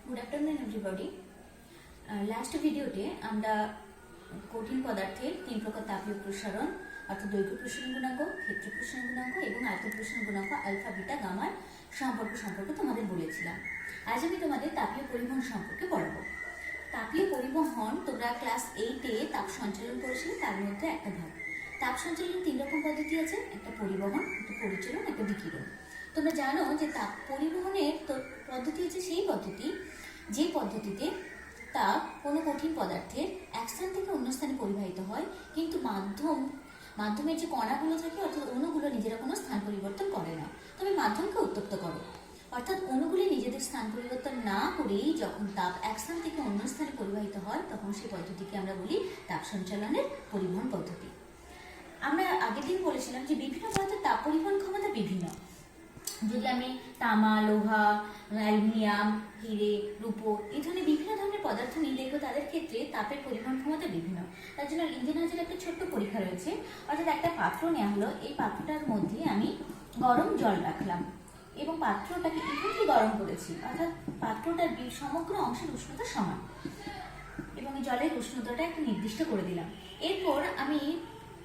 Good afternoon everybody. Last ভিডিওতে আমরা কঠিন পদার্থের তিন প্রকার তাপীয় প্রসারণ অর্থাৎ দৈর্ঘ্য প্রসারণ গুণাঙ্ক, ক্ষেত্র প্রসারণ গুণাঙ্ক এবং আয়ত প্রসারণ গুণাঙ্ক আলফা বিটা গামার সম্পর্কে তোমাদের বলেছিলাম। আজ আমি তোমাদের তাপীয় পরিবহন সম্পর্কে পড়াবো। তাপীয় পরিবহন তোমরা ক্লাস 8-এ তাপ সঞ্চালন করেছিলে, তার মধ্যে একটা ভাগ। তাপ সঞ্চালন তিন রকম পদ্ধতি আছে, একটা পরিবহন, একটা পরিচালন, একটা বিকিরণ। তোমরা জানো যে তাপ পরিবহনের পদ্ধতি হচ্ছে সেই পদ্ধতি যে পদ্ধতিতে তাপ কোনো কঠিন পদার্থের এক স্থান থেকে অন্য স্থানে পরিবাহিত হয়, কিন্তু মাধ্যমের যে কণাগুলো থাকে অর্থাৎ অণুগুলো নিজেরা কোনো স্থান পরিবর্তন করে না, তবে মাধ্যমকে উত্তপ্ত করে। অর্থাৎ অণুগুলি নিজেদের স্থান পরিবর্তন না করেই যখন তাপ এক স্থান থেকে অন্য স্থানে পরিবাহিত হয়, তখন সেই পদ্ধতিকে আমরা বলি তাপ সঞ্চালনের পরিবহন পদ্ধতি। আমরা আগের দিন বলেছিলাম যে বিভিন্ন পদার্থের তাপ পরিবহন ক্ষমতা বিভিন্ন। যদি আমি তামা, লোহা, অ্যালুমিনিয়াম, হিরে, রূপো এই ধরনের বিভিন্ন ধরনের পদার্থ নিয়ে দেখবো, তাদের ক্ষেত্রে তাপের পরিবহন ক্ষমতা বিভিন্ন। তার জন্য ইঞ্জিন হাউসের একটা ছোট্ট পরীক্ষা রয়েছে। অর্থাৎ একটা পাত্র নেওয়া হলো, এই পাত্রটার মধ্যে আমি গরম জল রাখলাম এবং পাত্রটাকে ইভেনলি গরম করেছি, অর্থাৎ পাত্রটার সমগ্র অংশের উষ্ণতা সমান এবং জলের উষ্ণতাটা একটা নির্দিষ্ট করে দিলাম। এরপর আমি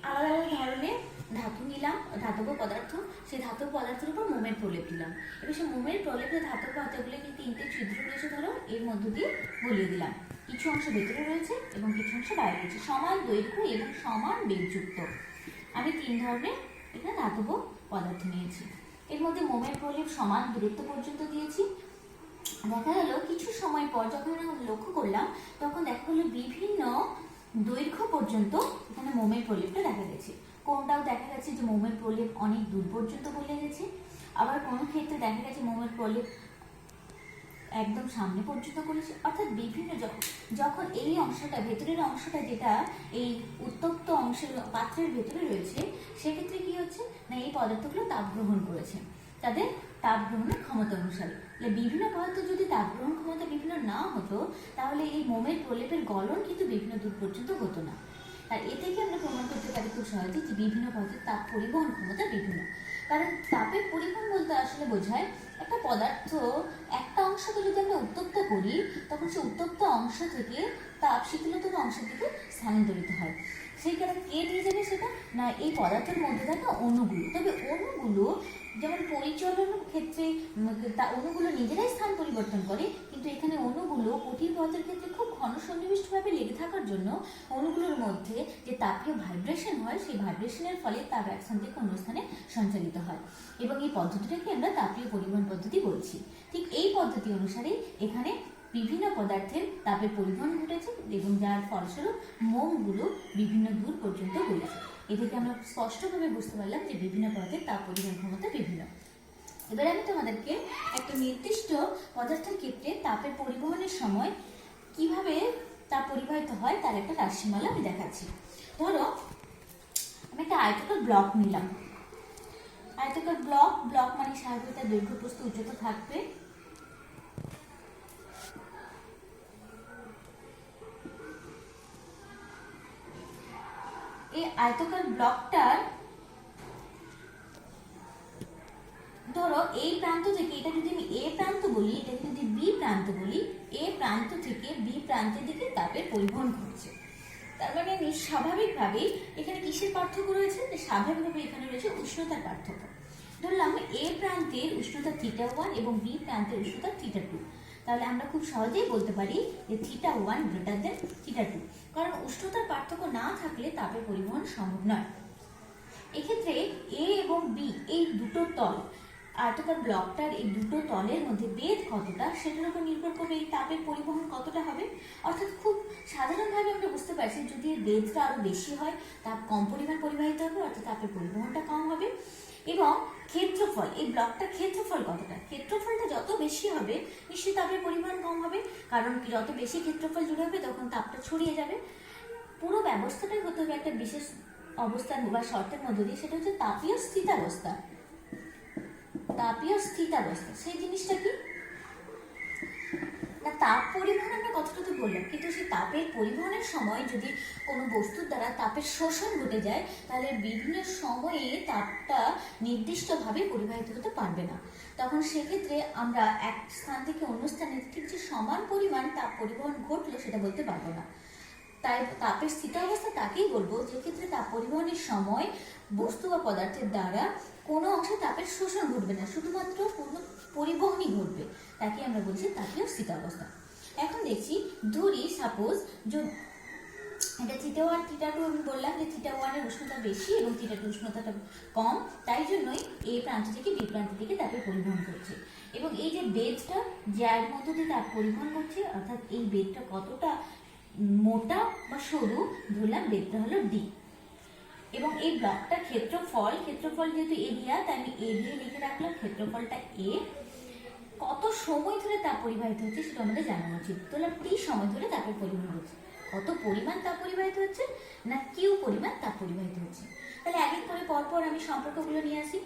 আলাদা আলাদা ধরনের ধাতু নিলাম, ধাতব পদার্থ, সেই ধাতব পদার্থের উপর মোমের প্রলেপ দিলাম। এবার সেই মোমের প্রলেপে ধাতব পদার্থগুলোকে তিনটে ছিদ্র রয়েছে, ধরো এর মধ্য দিয়ে গলিয়ে দিলাম। কিছু অংশ ভেতরে রয়েছে এবং কিছু অংশ বাইরে রয়েছে, সমান দৈর্ঘ্য এবং সমান বেগযুক্ত। আমি তিন ধরনের এখানে ধাতব পদার্থ নিয়েছি। এর মধ্যে মোমের প্রলেপ সমান দূরত্ব পর্যন্ত দিয়েছি। দেখা গেল কিছু সময় পর যখন আমি লক্ষ্য করলাম, তখন দেখা গেলো বিভিন্ন দৈর্ঘ্য পর্যন্ত এখানে মোমের প্রলেপটা দেখা গেছে। কোনটাও দেখা গেছে যে মোমের প্রলেপ অনেক দূর পর্যন্ত গলে গেছে, আবার কোনো ক্ষেত্রে দেখা গেছে মোমের প্রলেপ একদম সামনে পর্যন্ত করেছে। অর্থাৎ বিভিন্ন যখন এই অংশটা, ভেতরের অংশটা যেটা এই উত্তপ্ত অংশের পাত্রের ভেতরে রয়েছে, সেক্ষেত্রে কি হচ্ছে না, এই পদার্থগুলো তাপ গ্রহণ করেছে তাদের তাপ গ্রহণের ক্ষমতা অনুসারে। বিভিন্ন পদার্থ যদি তাপ গ্রহণ ক্ষমতা বিভিন্ন না হতো, তাহলে এই মোমের প্রলেপের গলন কিন্তু বিভিন্ন দূর পর্যন্ত হতো না। আর এ থেকে আমরা প্রমাণ করতে পারি খুব সহজে যে বিভিন্ন পদার্থের তাপ পরিবহন ক্ষমতা বিভিন্ন। কারণ তাপের পরিবহন বলতে আসলে বোঝায় একটা পদার্থ একটা অংশকে যদি আমরা উত্তপ্ত করি, তখন সে উত্তপ্ত অংশ থেকে তাপ শীতলতর অংশের দিকে স্থানান্তরিত হয়। সেই কারণে কে নিয়ে যাবে সেটা না, এই পদার্থের মধ্যে থাকে অণুগুলো। তবে অণুগুলো যেমন পরিচালনার ক্ষেত্রে অণুগুলো নিজেরাই স্থান পরিবর্তন করে, কিন্তু এখানে অণুগুলো কঠিন পদার্থের ক্ষেত্রে খুব ঘনসন্নিবিষ্টভাবে লেগে থাকার জন্য অণুগুলোর মধ্যে যে তাপীয় ভাইব্রেশন হয়, সেই ভাইব্রেশনের ফলে তাপ এক স্থান থেকে অন্য স্থানে সঞ্চালিত হয় এবং এই পদ্ধতিটাকে আমরা তাপীয় পরিবহন পদ্ধতি বলছি। ঠিক এই পদ্ধতি অনুসারে এখানে বিভিন্ন পদার্থের তাপের পরিবহন ঘটেছে এবং যার ফলস্বরূপ মোমগুলো বিভিন্ন দূর পর্যন্ত গলেছে। এ থেকে আমরা স্পষ্টভাবে বুঝতে পারলাম যে বিভিন্ন পদার্থের তাপ পরিবহন ক্ষমতা বিভিন্ন। এবার আমি তোমাদেরকে একটা নির্দিষ্ট পদার্থের ক্ষেত্রে তাপের পরিবহনের সময় কিভাবে তাপ পরিবাহিত হয় তার একটা রাশিমালা আমি দেখাচ্ছি। ধরো আমি একটা আয়তাকার ব্লক নিলাম। আয়তাকার ব্লক মানে স্বাভাবিক তার দৈর্ঘ্য প্রস্থ উচ্চতা থাকবে। এই আয়তাকার ব্লকটার ধরো এই প্রান্ত থেকে, এটা যদি আমি এ প্রান্ত বলি, এটা যদি বি প্রান্ত বলি, এ প্রান্ত থেকে বি প্রান্তের দিকে তাপের পরিবহন ঘটছে। তার মানে স্বাভাবিকভাবেই এখানে কিসের পার্থক্য রয়েছে? স্বাভাবিকভাবে এখানে রয়েছে উষ্ণতার পার্থক্য। ধরলাম এ প্রান্তের উষ্ণতা θ1 এবং বি প্রান্তের উষ্ণতা θ2। তাহলে আমরা খুব সহজেই বলতে পারি যে θ1 গ্রেটার দেন θ2, কারণ উষ্ণতার পার্থক্য না থাকলে তাপের পরিবহন সম্ভব নয়। এক্ষেত্রে এ এবং বি এই দুটো তল, আয়তাকার ব্লকটার এই দুটো তলের মধ্যে বেধ কতটা সেটার উপর নির্ভর করবে এই তাপের পরিবহন কতটা হবে। অর্থাৎ খুব সাধারণভাবে আমরা বুঝতে পারছি যদি এর বেধটা আরো বেশি হয়, তাপ কম পরিমাণ পরিবাহিত হবে, অর্থাৎ তাপের পরিবহনটা কম হবে। এবং ক্ষেত্রফল, এই ব্লকটার ক্ষেত্রফল কতটা, ক্ষেত্রফলটা যত বেশি হবে নিশ্চয়ই তাপের পরিমাণ কম হবে, কারণ যত বেশি ক্ষেত্রফল জুড়ে হবে তখন তাপটা ছড়িয়ে যাবে। পুরো ব্যবস্থাটাই হতে হবে একটা বিশেষ অবস্থার বা শর্তের মধ্য দিয়ে, সেটা হচ্ছে তাপীয় স্থিতাবস্থা। তাপীয় স্থিতাবস্থা সেই জিনিসটা কি না, তাপ পরিবহন আমরা কতটা তো বললাম, কিন্তু সেই তাপের পরিবহনের সময় যদি কোনো বস্তুর দ্বারা তাপের শোষণ ঘটে যায়, তাহলে বিভিন্ন সময়ে তাপটা নির্দিষ্টভাবে পরিবাহিত হতে পারবে না। তখন সেক্ষেত্রে আমরা এক স্থান থেকে অন্য স্থানে ঠিক যে সমান পরিমাণ তাপ পরিবহন ঘটলো সেটা বলতে পারবো না। তাই তাপের স্থিতাবস্থা তাকেই বলবো যে ক্ষেত্রে তাপ পরিবহনের সময় বস্তু বা পদার্থের দ্বারা কোনো অংশে তাপের শোষণ ঘটবে না, শুধুমাত্র পূর্ণ পরিবহনই ঘটবে, তাকে আমরা বলছি তাপীয় স্থিতাবস্থা। এখন দেখছি ধরি সাপোজ এটা θ1 θ2, আমি বললাম যে θ1 এর উষ্ণতা বেশি এবং θ2 উষ্ণতাটা কম, তাই জন্যই এ প্রান্ত থেকে বি প্রান্ত থেকে তাপের পরিবহন করছে। এবং এই যে বেদটা যার মধ্য দিয়ে তাপ পরিবহন করছে, অর্থাৎ এই বেদটা কতটা মোটা বা সরু, ধরলাম বেদটা হলো ডি। এবং এই ব্লকটা ক্ষেত্রফল যেহেতু এরিয়া, তাই আমি এ দিয়ে লিখে রাখলাম, ক্ষেত্রফলটা এ। কত সময় ধরে তাপ পরিবাহিত হচ্ছে সেটা আমাদের জানা উচিত। তাহলে টি সময় ধরে তাপের পরিবহন হচ্ছে, কত পরিমাণ তাপ পরিবাহিত হচ্ছে না কিউ পরিমাণ তাপ পরিবাহিত হচ্ছে। তাহলে এক এক করে পরপর আমি সম্পর্কগুলো নিয়ে আসি।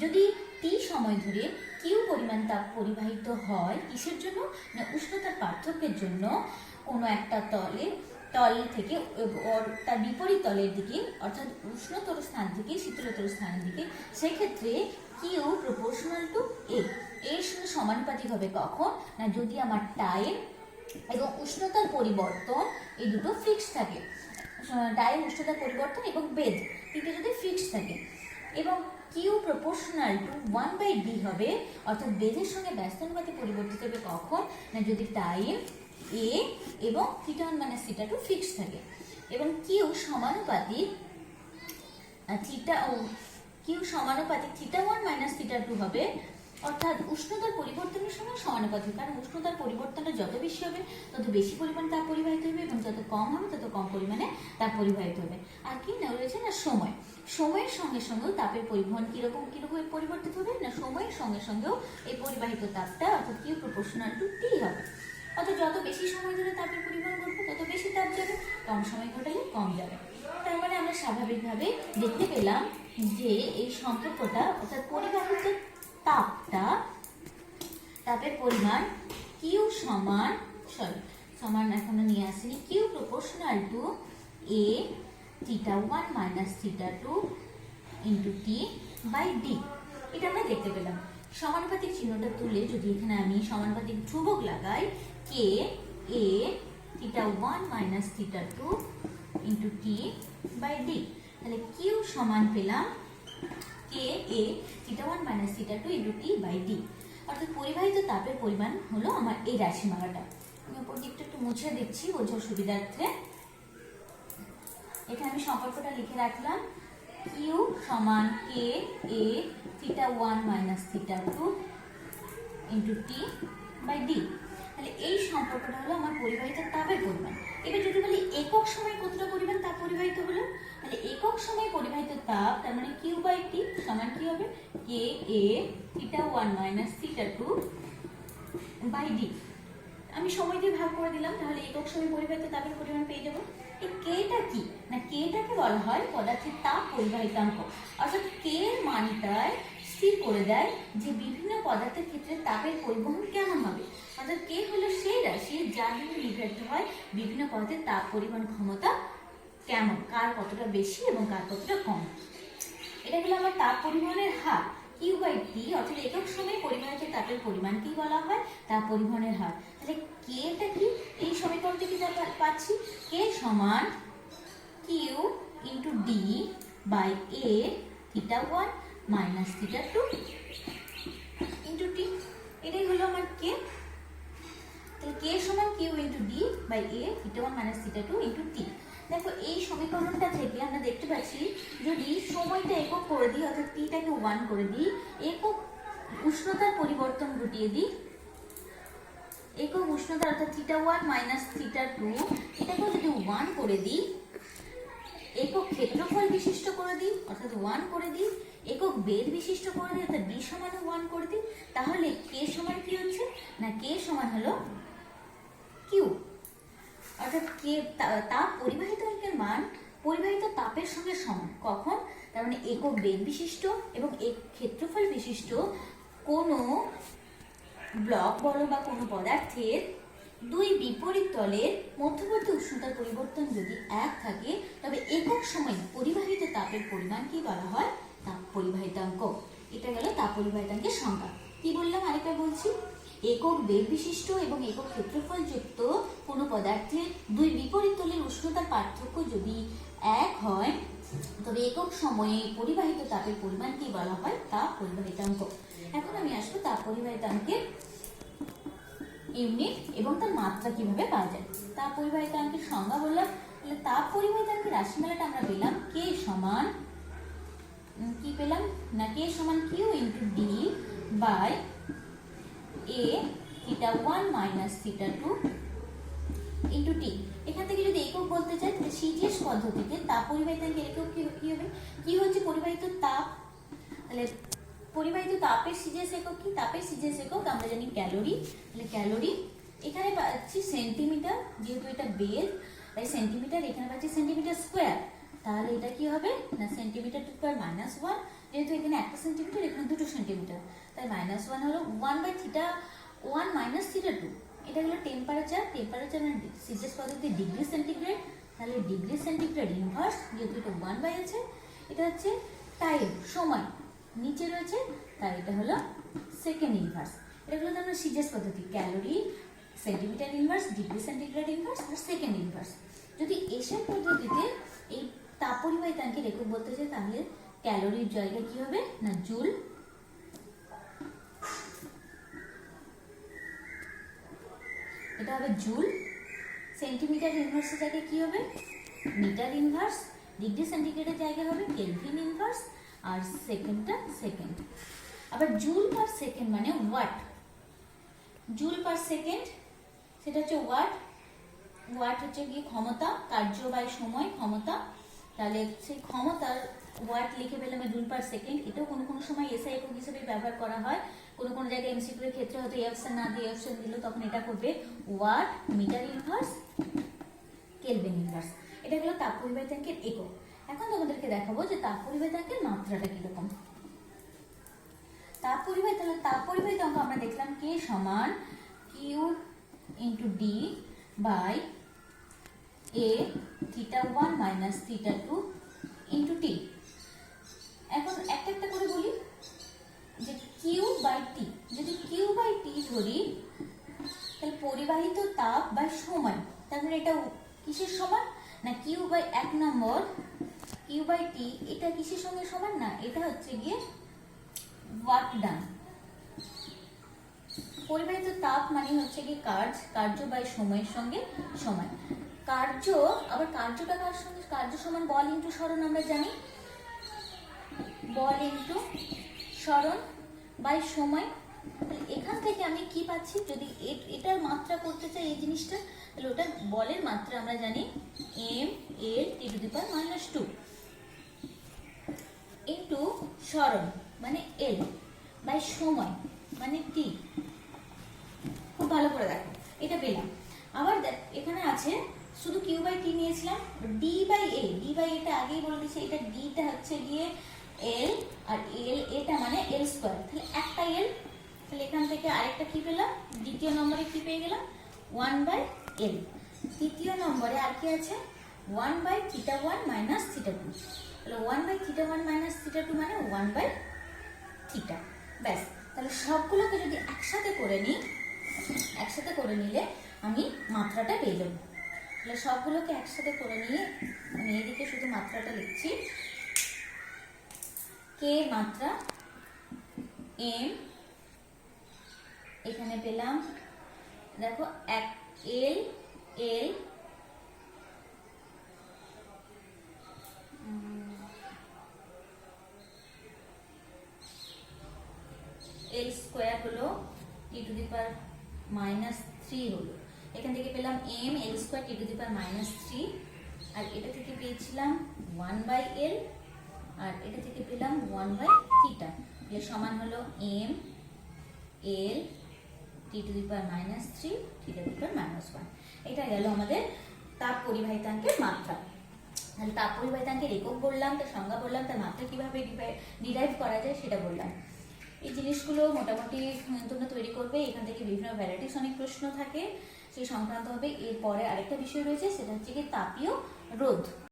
যদি টি সময় ধরে কিউ পরিমাণ তাপ পরিবাহিত হয়, কিসের জন্য না উষ্ণতার পার্থক্যের জন্য, কোনো একটা তল থেকে তার বিপরীত তলের দিকে, অর্থাৎ উষ্ণতর স্থান থেকে শীতলতর স্থানের দিকে, সেক্ষেত্রে কিউ প্রপোর্শনাল টু এ এর সঙ্গে সমানুপাতিক হবে। কখন না যদি আমার টাইম এবং উষ্ণতার পরিবর্তন এই দুটো ফিক্সড থাকে, টাইম, উষ্ণতার পরিবর্তন এবং বেদ তিনটে যদি ফিক্সড থাকে। এবং কিউ প্রপোর্শনাল টু 1/d হবে, অর্থাৎ বেদের সঙ্গে ব্যস্তানুপাতে পরিবর্তিত হবে। কখন না যদি টাইম এ এবং θ1 - θ2 ফিক্সড থাকে। এবং কিউ সমানুপাতিক θ1 - θ2 হবে, অর্থাৎ উষ্ণতার পরিবর্তনের সময় সমানুপাতিক। কারণ উষ্ণতার পরিবর্তনটা যত বেশি হবে তত বেশি পরিমাণ তাপ পরিবাহিত হবে, এবং যত কম হবে তত কম পরিমাণে তাপ পরিবাহিত হবে। আর কি না রয়েছে না সময়ের সঙ্গে সঙ্গেও তাপের পরিবহন কিরকম পরিবর্তিত হবে না সময়ের সঙ্গে সঙ্গেও এই পরিবাহিত তাপটা, অর্থাৎ কিউ প্রপোর্শনাল টু টি হবে। অর্থাৎ যত বেশি সময় ধরে তাপের পরিবহন ঘটবে তত বেশি তাপ যাবে, কম সময় ঘটালে কম যাবে। তার মানে আমরা স্বাভাবিকভাবে দেখতে পেলাম যে এই সম্পর্কটা, অর্থাৎ পরিবাহিত তাপের পরিমাণ কিউ সমান এখনো নিয়ে আসিনি, Q proportional to A θ1 - θ2 into T by D. এটা আমরা দেখতে পেলাম। সমানুপাতিক চিহ্নটা তুলে যদি এখানে আমি সমানুপাতিক ধ্রুবক লাগাই, কে এ θ1 - θ2 ইন্টু টি বাই ডি, তাহলে কিউ সমান পেলাম কে এ θ1 - θ2 ইন্টু টি বাই ডি। অর্থাৎ পরিবাহিত তাপের পরিমাণ হলো আমার এই রাশিমালাটা। আমি উপর দিকটা একটু মুছে দিচ্ছি বোঝার সুবিধার্থে। এখানে আমি সম্পর্কটা লিখে রাখলাম, কিউ সমান কে এ θ1 - θ2 ইন্টু টি বাই ডি। তাহলে এই সম্পর্কটা হলো আমার পরিবাহিত তাপের পরিমাণ। এবার যদি বলি একক সময় কতটা পরিমাণ তাপ পরিবাহিত হলো, তাহলে একক সময় পরিবাহিত তাপ, তার মানে কিউ বাই টি সমান কি হবে, কে এ θ1 - θ2 বাই ডি। আমি সময় দিয়ে ভাগ করে দিলাম, তাহলে একক সময় পরিবাহিত তাপের পরিমাণ পেয়ে যাবো। এই কেটা কি না, কেটাকে বলা হয় পদার্থের তাপ পরিবাহিতাঙ্ক। অর্থাৎ কে এর মানটায় স্থির করে দেয় যে বিভিন্ন পদার্থের ক্ষেত্রে তাপের পরিবহন কেমন হবে। অর্থাৎ কে হলো সেই রাশি যার জন্য নির্ধারিত হয় বিভিন্ন পদার্থের তাপ পরিবহন ক্ষমতা কেমন, কার কতটা বেশি এবং কার কতটা কম। এটা হলো আমার তাপ পরিবহনের হার কিউ বাই টি, অর্থাৎ একক সময়ে পরিবাহিত তাপের পরিমাণকেই বলা হয় তাপ পরিবহনের হার। তাহলে কেটা কি, এই সমীকরণ থেকে যা পাচ্ছি, কে সমান Q into D by A θ1 - θ2 into T, এটাই হলো আমার কে। তাহলে কে সমান Q into D by A θ1 - θ2 into T. দেখো এই সমীকরণটা থেকে আমরা দেখতে পাচ্ছি, যদি সময়টা একক করে দিই, অর্থাৎ টিটাকে 1 করে দিই, একক উষ্ণতার পরিবর্তন ঘটিয়ে দিই, একক উষ্ণতা অর্থাৎ θ1 - θ2 এটাকেও যদি 1 করে দিই, একক ক্ষেত্রফল বিশিষ্ট করে দিই অর্থাৎ 1 করে দিই, একক বেদ বিশিষ্ট করে দিই অর্থাৎ ডি সমান 1 করে দিই, তাহলে কে সমান কি হচ্ছে না, কে সমান হলো কিউ। অর্থাৎ কে তাপ পরিবাহিত অঙ্কের মান পরিবাহিত তাপের সঙ্গে সমান। কখন, তার মানে একক বেদ বিশিষ্ট এবং এক ক্ষেত্রফল বিশিষ্ট কোনো ব্লক বলো বা কোনো পদার্থের দুই বিপরীত তলের মধ্যবর্তী উষ্ণতার পরিবর্তন যদি এক থাকে তবে একক সময়ে পরিবাহিত তাপের পরিমাণকেই বলা হয় তাপ পরিবাহিতাঙ্ক। এটা গেল তাপ পরিবাহিতাঙ্কের সংজ্ঞা। কি বললাম আরেকবার বলছি, একক বেগ বিশিষ্ট এবং একক ক্ষেত্রফল যুক্ত কোনো পদার্থের দুই বিপরীত তলের উষ্ণতার পার্থক্য যদি এক হয় তবে একক সময়ে পরিবাহিত তাপের পরিমাণকেই বলা হয় তাপ পরিবাহিতাঙ্ক। এখন আমি আসবো তাপ পরিবাহিতাঙ্কের ইউনিট এবং তার মাত্রা কিভাবে পাওয়া যায়। তাপ পরিবাহিতাঙ্কের সংজ্ঞা বললাম, তাহলে তাপ পরিবাহিতাঙ্কের রাশিমালাটা আমরা পেলাম কে সমান কি পেলাম না কে সমান Q into D by A theta 1 minus theta 2 into T. এখান থেকে যদি একক বলতে চাই তাহলে সিজিএস পদ্ধতিতে তাপ পরিবাহিতাঙ্কের একক কি হবে, কি হচ্ছে পরিবাহিত তাপ, তাহলে পরিবাহিত তাপের সিজিএস একক কি, তাপের সিজিএস একক আমরা জানি ক্যালোরি। তাহলে ক্যালোরি এখানে পাচ্ছি সেন্টিমিটার, যেহেতু এটা বেল তাই সেন্টিমিটার, এখানে পাচ্ছি সেন্টিমিটার স্কোয়ার, তাহলে এটা কি হবে না সেন্টিমিটার টু স্কোয়ার মাইনাস 1, যেহেতু এখানে একটা সেন্টিমিটার এখানে 2 সেন্টিমিটার তাই মাইনাস 1 হলো 1 বাই থিটা 1 মাইনাস থিটা 2। এটা হলো টেম্পারেচার, টেম্পারেচার মানে সিজিএস পদ্ধতি ডিগ্রি সেন্টিগ্রেড, তাহলে ডিগ্রি সেন্টিগ্রেড ইনভার্স, যেহেতু এটা 1 বাই আছে, এটা হচ্ছে টাইম সময় নিচে রয়েছে তাই এটা হলো সেকেন্ড ইনভার্স। এটা হলো আমরা সিজিএস পদ্ধতি, calorie centimetre inverse, degree centigrade inverse আর সেকেন্ড ইনভার্স। যদি এসব পদ্ধতিতে এই তাপ পরিবাহিতাঙ্কের একক বলতে চাই তাহলে ক্যালোরির জায়গায় কি হবে না জুল, এটা হবে জুল, সেন্টিমিটার ইনভার্সের জায়গায় কি হবে মিটার ইনভার্স, ডিগ্রি সেন্টিগ্রেডের জায়গায় হবে কেলভিন ইনভার্স আর সেকেন্ডটা সেকেন্ড। আবার জুল পার সেকেন্ড মানে ওয়াট, জুল পার সেকেন্ড সেটা হচ্ছে ওয়াট, ওয়াট হচ্ছে কি ক্ষমতা, কার্য বাই সময় ক্ষমতা, তাহলে সেই ক্ষমতার ওয়াট লিখে পেলাম জুল পার সেকেন্ড। এটাও কোনো কোনো সময় এসআই একক হিসেবে ব্যবহার করা হয়, কোনো কোনো জায়গায় এমসিকিউ এর ক্ষেত্রে হয়তো অপশন না দিয়ে অপশন দিল তখন এটা করবে watt metre inverse kelvin inverse. এটা হলো তাপ পরিবাহিতাঙ্কের একক। এখন তোমাদেরকে দেখাবো যে তাপ পরিবাহিতাঙ্কের মাত্রাটা কিরকম। তাপ পরিবাহিতাঙ্ক আমরা দেখলাম কে সমান Q into D by A theta 1 minus theta 2 into T. এখন একটা একটা করে বলি যে কিউ বাই টি, যদি কিউ বাই টি ধরি তাহলে পরিবাহিত তাপ বাই সময়, তার মানে এটা কিসের সমান না কিউ বাই 1 নম্বর কিউ বাই টি, এটা কিসের সঙ্গে সমান না এটা হচ্ছে গিয়ে ওয়ার্ক ডান। পরিবাহিত তাপ মানে হচ্ছে কি কার্য বাই সময়ের সঙ্গে সময়। কার্য আবার কার্যটা কার সঙ্গে, কার্য সমান বল ইন্টু সরণ, আমরা জানি বল ইন্টু সরণ বাই সময়। এখান থেকে আমি কি পাচ্ছি, যদি এটার মাত্রা করতে চাই এই জিনিসটা তাহলে ওটার বলের মাত্রা আমরা জানি M L T to the power minus 2 into সরণ মানে এল বাই সময় মানে টি। খুব ভালো করে দেখো এটা পেলাম। আবার এখানে আছে শুধু কিউ বাই টি নিয়েছিলাম, D by A, D by এটা আগেই বলে দিয়েছি, এটা ডিটা হচ্ছে গিয়ে এল আর এল এটা মানে এল স্কোয়ার, তাহলে একটা এল, তাহলে এখান থেকে আরেকটা কি পেলাম, দ্বিতীয় নম্বরে কি পেয়ে গেলাম 1 বাই এল। তৃতীয় নম্বরে আর কি আছে 1 বাই থিটা 1 মাইনাস থিটা 2, তাহলে 1 বাই থিটা 1 মাইনাস থিটা 2 মানে 1 বাই থিটা। ব্যাস, তাহলে সবগুলোকে যদি একসাথে করে নিই, একসাথে করে নিলে আমি মাত্রাটা পেয়ে যাবো। তাহলে সবগুলোকে একসাথে করে নিয়ে আমি এদিকে শুধু মাত্রাটা লিখছি, কে মাত্রা এম, এখানে পেলাম দেখো এক এল এল এল স্কোয়ার হলো টি টু দি পাওয়ার মাইনাস 3 হলো, এখান থেকে পেলাম M L square T to the power minus 3, আর এটা থেকে পেয়েছিলাম 1 বাই এল, আর এটা থেকে পেলাম 1 বাই থিটা, এর সমান হলো m L T to the power minus 3 theta to the power minus 1। এটা গেল আমাদের তাপ পরিবাহিতাঙ্কের মাত্রা। তাহলে তাপ পরিবাহিতাঙ্কের একক বললাম, তার সংজ্ঞা বললাম, তার মাত্রা কিভাবে ডিরাইভ করা যায় সেটা বললাম। এই জিনিসগুলো মোটামুটি তোমরা তৈরি করবে, এখান থেকে বিভিন্ন ভ্যারাইটিস অনেক প্রশ্ন থাকে, সেই সংক্রান্ত হবে। এরপরে আরেকটা বিষয় রয়েছে, সেটা হচ্ছে কি তাপীয় রোধ।